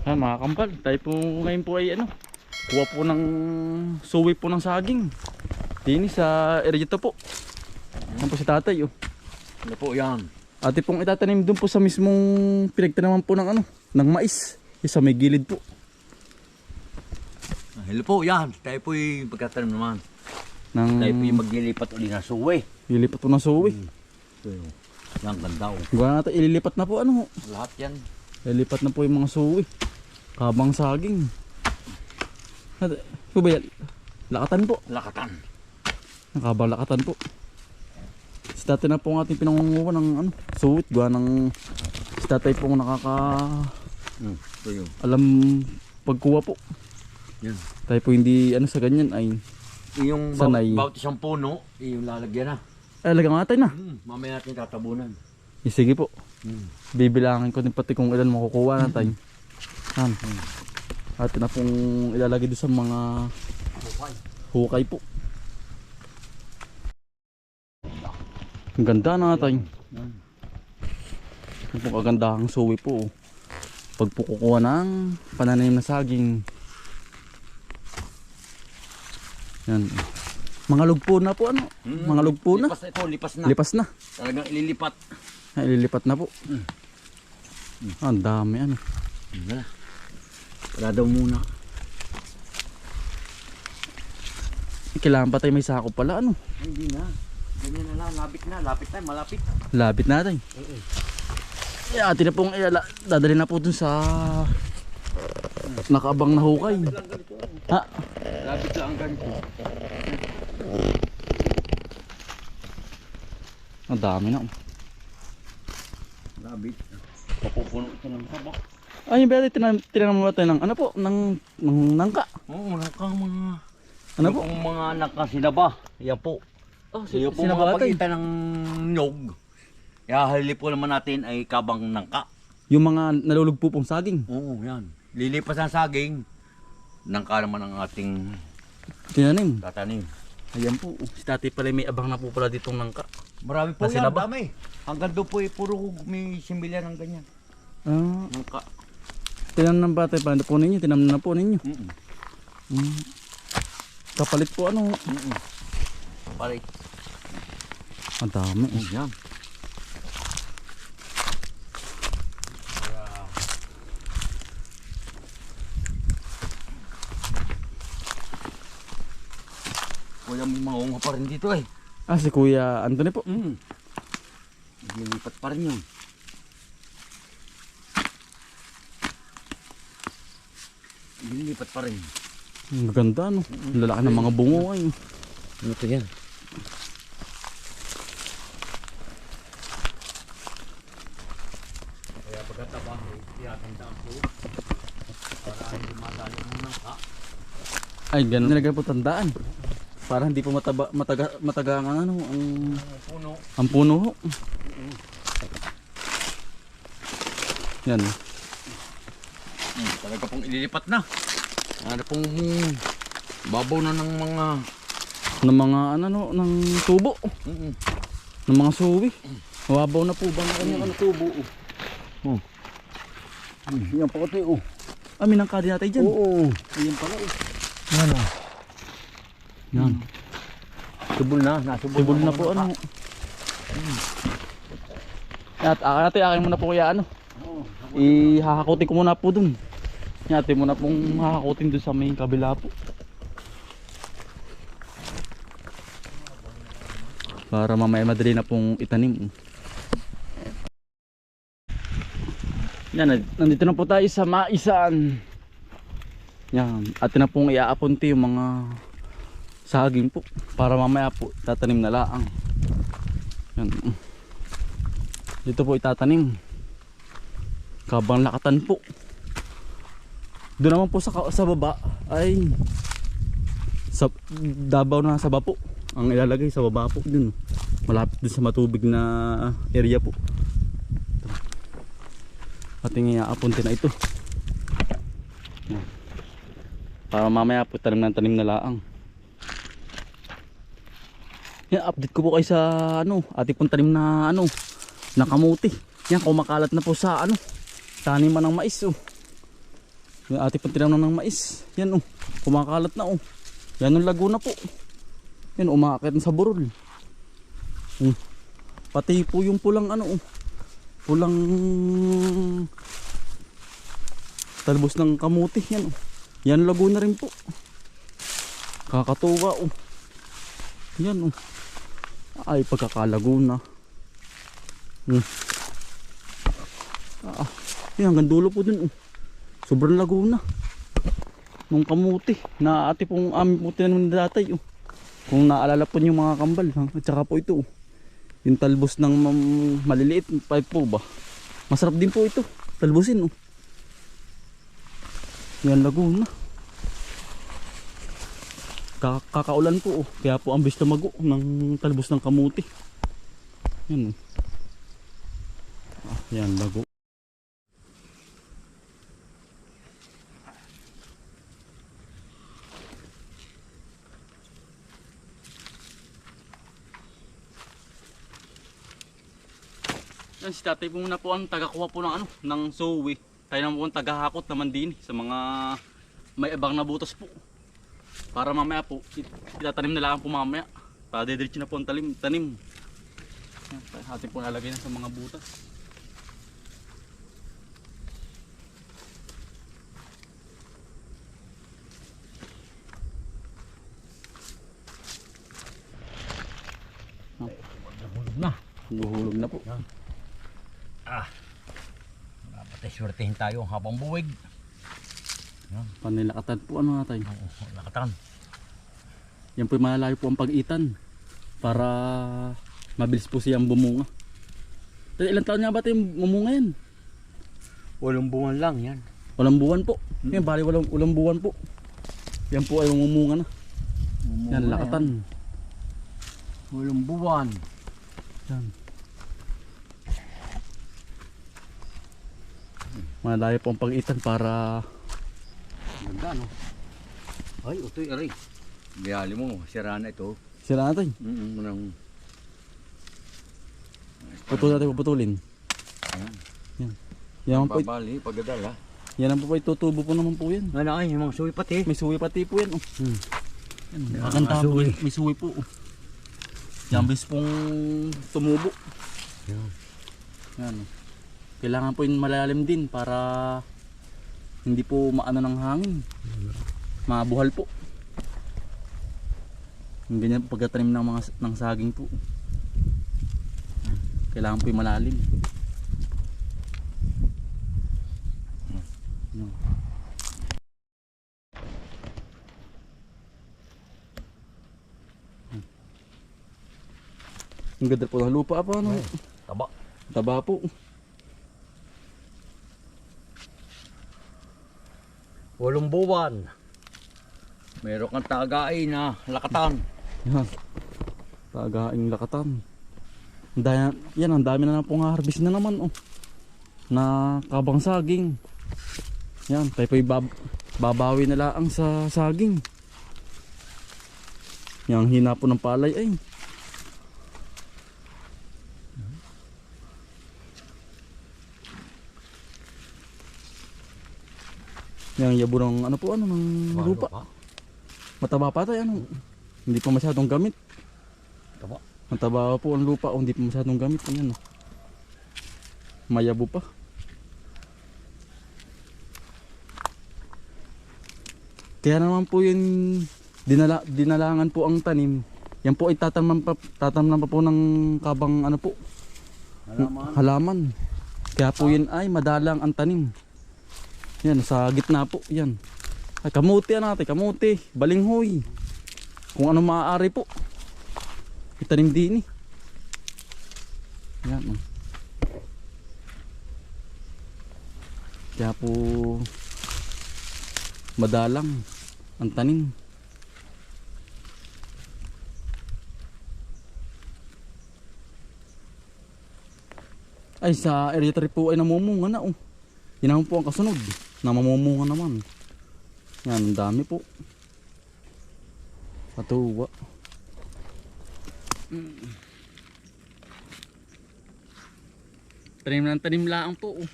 Mga kampal, tayo po ngayon po ay kuha po ng suwi po ng saging. Dini sa area to po. Yan po si tatay Ano po yan? Ate pong itatanim doon po sa mismong pinagtanaman po ng ng mais. Yung sa may gilid po. Hello po, yan. Tayo po yung pagkatanim naman. Tayo po yung maglilipat ulit na suwi. Lilipat po ng suwi. So, yan, ganda o. Gawa natin, ililipat na po Lahat yan. Lilipat na po yung mga suwi. Kabang saging. Po ba yan? Lakatan po. Lakatan. Nakabang lakatan po. Si tatay na po ang ating pinangunguha ng suwit. Gawa ng si tatay po ang So yun. alam pagkuha po. Yan. Tayo po hindi sa ganyan ay Yung sanay. bawat isang puno, yung lalagyan na. Lagang natin na. Mamaya natin tatabunan. Sige po. Bibilangin ko din pati kung ilan makukuha natin. Atin na pong ilalagay doon sa mga hukay po. Ang ganda natin. Ang pong kagandahang suwi po. Pag po kukuha ng pananim na saging. Yan. Mga lugpo na po Mga lugpo na. Lipas na ito, lipas na. Lipas na. Talagang ililipat. Ililipat na po. Ang dami Wala daw muna. Kailangan pa tayo may sako pala Hindi na. Ganyan na lang, lapit na, malapit. Lapit natin. Atin na pong dadali na po dun sa nakaabang na hukay. Ha? Lapit lang ang ganito. Ang dami na. Lapit. Papupuno ito ng sabak. Ay, yung bete, tinanong mo tayo ng ng nangka. Oo, nakang mga... Po? Yung mga anak na sinaba. Yan po. Yung po mga pagkita ng nyog. Halili po naman natin ay kabang nangka. Yung mga nalulugpo pong saging. Oo, yan. Lilipas ang saging. Nangka naman ang ating Tinanim. tatanim. Ayan po. Si tatay pala may abang na po pala ditong nangka. Marami po Na yan, sinaba? dami. Hanggang doon po puro may simbilya ng ganyan. Nangka. Tinanong ng batay pa. Po ninyo. Tinanong na po ninyo. Kapalit po Palit. Ang dami. Yan. Kuya, may mga unga pa rin dito eh. Si Kuya Anthony po. Lilipat pa rin yun. Lilipat pa rin. Maganda Lalaki ng mga bungo ay. Ano ito yan? Kaya pagkatabaho, tiyatandaan ko para hindi madali ng nangka. Ay, ganun nilagay po tandaan. Para hindi po mataga ang Puno. ang puno ho. Yan. Talaga pong ililipat na. Ano pong babaw na ng mga Ng mga ng tubo. Ng mga suwi. Mababaw na po ba ang kanyang tubo? yan pa kasi Minangka din natin dyan. Oo. Ayan pala Yan Yan. Subol na. Nasubol Tibol na po Akin muna po kaya ihahakutin ko muna po dun. Ate muna pong hahakutin dun sa may kabila po. Para mamaya madali na pong itanim. Yan, nandito na po tayo sa maisan. Yan, atin na pong iaapunti yung mga saging po. Para mamaya po tatanim na laang. Yan. Dito po itatanim. Kabang lakatan po. Doon naman po sa baba ay dabaw na sa baba po. Ang ilalagay sa baba po dun. Malapit dun sa matubig na area po. Ating iaapunti na ito. Para mamaya po tanim na laang. Yan, update ko po kayo sa ating pong tanim na na kamuti. Yan, kumakalat na po sa taniman ng mais. Yung ate pang tinamnan ng mais. Yan oh. Kumakalat na oh. Yan ang Laguna po. Yan umaakit na sa burol. Pati po yung pulang ano oh. Pulang talbos ng kamuti. Yan oh. Yan Laguna rin po. Kakatuwa oh. Yan oh. Ay pagkakalaguna. Yan hanggang dulo po dun oh. Sobrang Laguna nung kamuti na ate pong amin po tinanim na datay oh. Kung naalala po yung mga kambal at saka po ito oh. Yung talbos ng maliliit pipe po ba, masarap din po ito talbusin oh. Yan Laguna, kakaulan po oh. Kaya po ang bis na mago ng talbos ng kamuti. Yan oh. Yan Lago. Yan si tatay po muna po ang tagakuha po ng ano, ng suwi. Tayo naman po ang tagahakot naman din sa mga may ibang na butas po. Para mamaya po, itatanim na lang po mamaya. Para didiretso na po ang tanim. Yan, atin po nalagay na sa mga butas. Nahulog na. Luhulog na po. Dapat swertehin tayo habang buwig. Panilakatan po ano natin. Nakatan. Yan po malayo po ang pag-itan. Para mabilis po siyang bumunga. Ilang taon nga ba ito yung bumunga yan? 8 buwan lang yan. Walang buwan po. Yan bali walang buwan po. Yan po ay mumunga na. Yan lakatan. 8 buwan. Yan. Malayo po ang pag-itan para Ganda no. Ay, utoy aray. Biyali mo, sira na ito. sila natin. Munang Puputulin. ayan. Yan. Yan po. Babali, pagdadala. Yan ang po tutubo po naman po yan. Ano ay, yung mga suwi pati. May suwi pati po yan. Oh. Yan, Yan, maganda po. suwi. May suwi po. Oh. Yan bis pong tumubo. Yan. Yan. Oh. Kailangan po yung malalim din para hindi po maano ng hangin. Mabuhal po. Yung ganyan po pagkatanim ng saging po. Kailangan po yung malalim. Yan. Ang ganda po ng lupa pa ano. Taba. Taba po. 8 buwan. Meron kang tagaay na lakatan. Yan. Tagaing lakatan. Yan ang dami na pong harvest na naman oh. Na kabang saging. Yan, tayo po'y babawi na laang sa saging. Yang hina po ng palay ay. Yang yabo ng ano po ano ng lupa. Mataba pa tayo ano. Hindi pa masyadong gamit. Taba. Mataba po ang lupa o hindi pa masyadong gamit. Ayan, oh. Mayabo pa. Kaya naman po yung dinalangan po ang tanim. Yan po ay tatamnan pa po ng kabang ano po. Halaman. Kaya po yun ay madalang ang tanim. Yan sa gitna po. Yan. Ay, kamuti natin. Kamuti. Balinghoy. Kung ano maaari po. Itanim din eh. Yan. Oh. Kaya po madalang ang tanim. Ay sa area 3 po ay namumunga na oh. Yan naman po ang kasunod na mamumunga naman. Yan, dami po. Katuwa. Tanim lang po oh.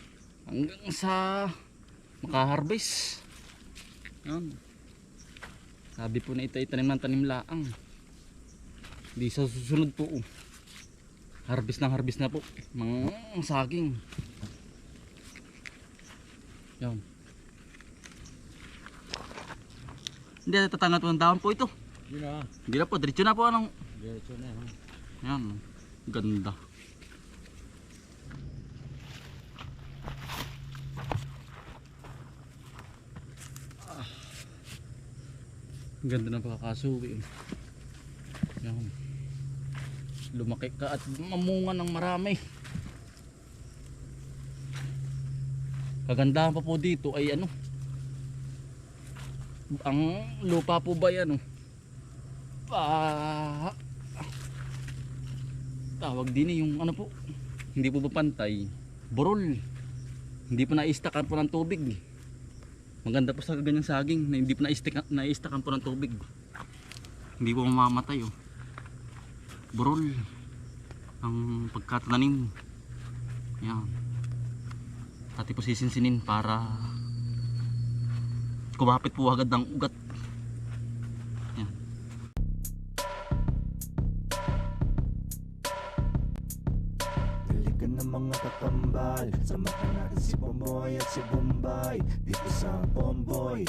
Hanggang sa makaharvest. Yan. Sabi po na ito ay tanim ng tanim laang. Di sa susunod po. Harvest na po. Mga saging. Yan. Hindi na tatangat po ng dahon po ito. Hindi na po, diretso na po anong. Diretso na yan. Yan. Ganda. Ganda ng pagkakasuwi. Yan. Lumaki ka at mamunga ng marami. Kagandahan pa po dito ay ano, ang lupa po ba yan tawag din yung ano po, hindi po ba pantay, burol, hindi po na-istakan po ng tubig. Maganda po sa ganyang saging na hindi po na-istakan po ng tubig, hindi po mamamatay burol ang pagkatananim. Yan, pati po sisinsinin para kumapit po agad ng ugat. Yan. Halika na mga kakambal, samahan natin si Bomboy at si Bombay dito sa Bomboy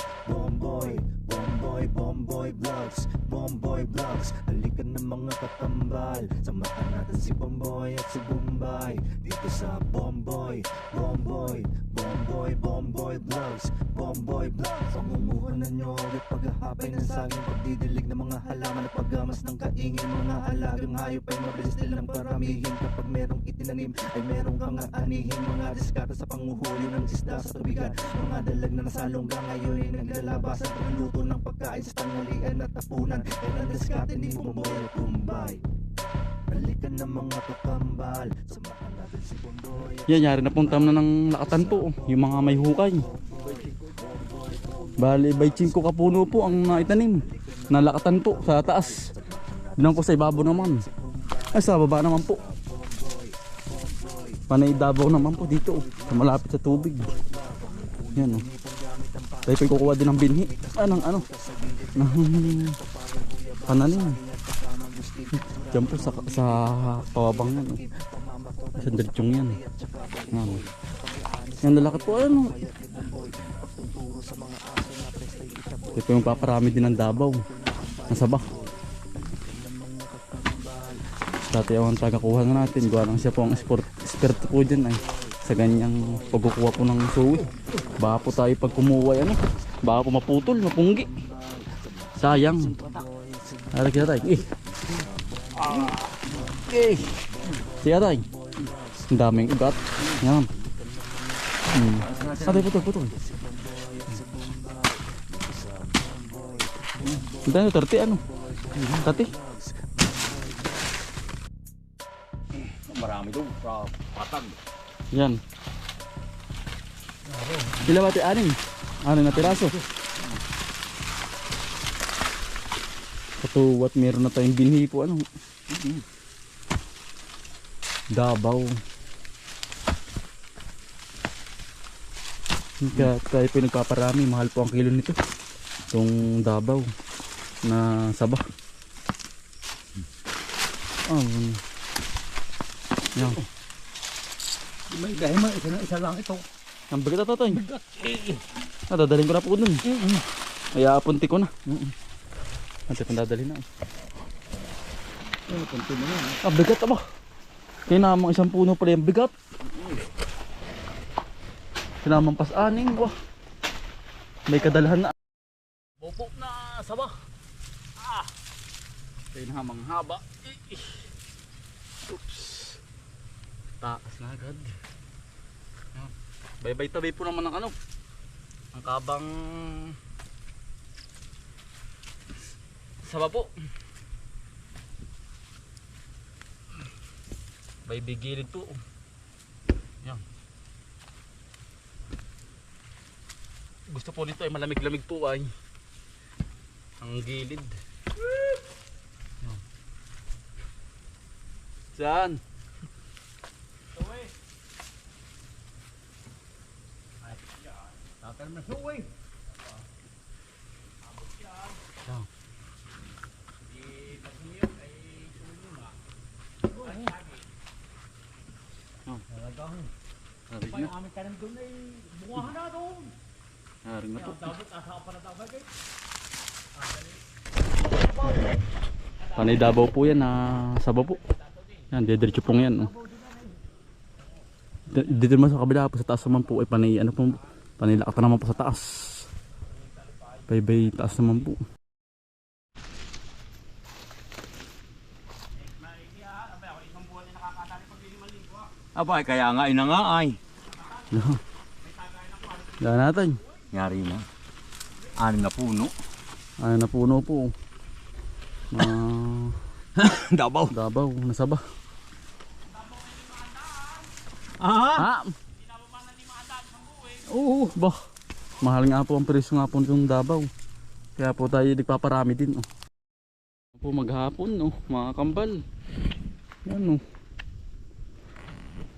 Vlogs. Halika na mga kakambal, samahan natin si Bomboy at si Bombay dito sa Bomboy Vlogs. Pangunguhanan nyo ulit paghahapay ng saging, pagdidilig ng mga halaman at paggamas ng kaingin. Mga alagang hayop ay mabilis nilang paramihin. Kapag merong itinanim ay merong kang aanihin. Mga diskata sa panguhuli ng isda sa tubigan. Mga dalag na nasalongga ngayon ay naglalabasan. Pagluto ng pagkain sa tanghalian at tapunan. Yan ang diskate ni Bomboy at Bombay. Halika na mga kakambal, samahan natin si Bomboy. Yan, yari na pong tam na ng lakatan po, yung mga may hukay. Bali, by 5 kapuno po ang naitanim. Nalakatan po sa taas. Doon po sa ibabaw naman. Ay, sa baba naman po. Panay Davao naman po dito, sa malapit sa tubig. Yan Tayo po'y kukuha din ng binhi. Ng pananim. Diyan po sa pawabang yan. Sa diretsong yan. Yan lalakad po ito po yung paparami din ng Davao. Nasaba. Dati ang tagakuha na natin. Gawa lang siya po ang expert po dyan sa ganyang pagkukuha po ng suwi. Baka po tayo pag kumuha baka po maputol, mapunggi. Sayang. Harap kita tayo. Siya tayo. Ang daming ugat. Yan. Atay, putol. Ang 30 30. Marami doon sa patag. Yan. Sila ba tayo? 6 na piraso. Katuwat meron na tayong binhi po Davao. Kaya tayo po nagpaparami. Mahal po ang kilo nito. Itong Davao na saba. Yan. May gahima, isa lang ito. Ang bigat ito tayo. Dadalhin ko na po dun. Ay apunti ko na. Ate kung dadalhin na. Punti mo na. Ang bigat ba? Kaya namang isang puno pala yung bigat. Sinamang pas-aning. May kadalahan na. Bopok na saba. Kaya namang haba. Oops. Taas na agad. Bye-bye tabi po naman ng ang kabang saba po. Bye-bye gilid po. Yan. Gusto po nito ay malamig-lamig po ang gilid. Yan. Saan? Tatal na suwi. Talagang. Haring Pa na. yung aming tanim doon ay bungahan na doon. Haring na po. Dapat asa pa na dapat eh. Panay Davao po yan na saba po. Yan, didiretso pong yan. Oh. Dito naman sa kabila po sa taas naman po ay panay ano po, panay lakata naman po sa taas. Baybay taas naman po. Abay, kaya nga ina nga ay. Daan natin. Yari na. 6 na puno. Ano na puno po. Dabaw. Davao, nasaba. Aha. Ha? Oo, bah. Mahal nga po ang presyo nga po nitong Davao. Kaya po tayo nagpaparami din. Oh. Po maghapon, oh, mga kambal. Yan, oh.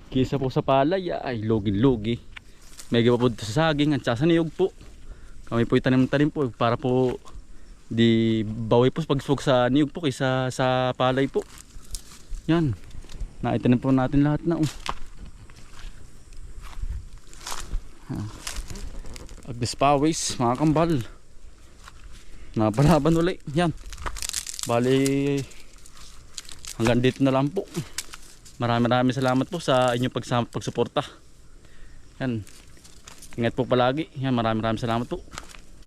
Kisa po sa palay, ay login-logi. Mega pa po dito sa saging at sa niyog po. Kami po itanim-tanim po para po di bawi po pagsug sa niyog po kaysa sa palay po. Yan. Naitanim po natin lahat na. Oh. Agnes Pawis, mga kambal. Napalaban ulit. Yan. Bali hanggang dito na lang po. Maraming salamat po sa inyong pagsuporta. Yan. Ingat po palagi. Yan, maraming salamat po.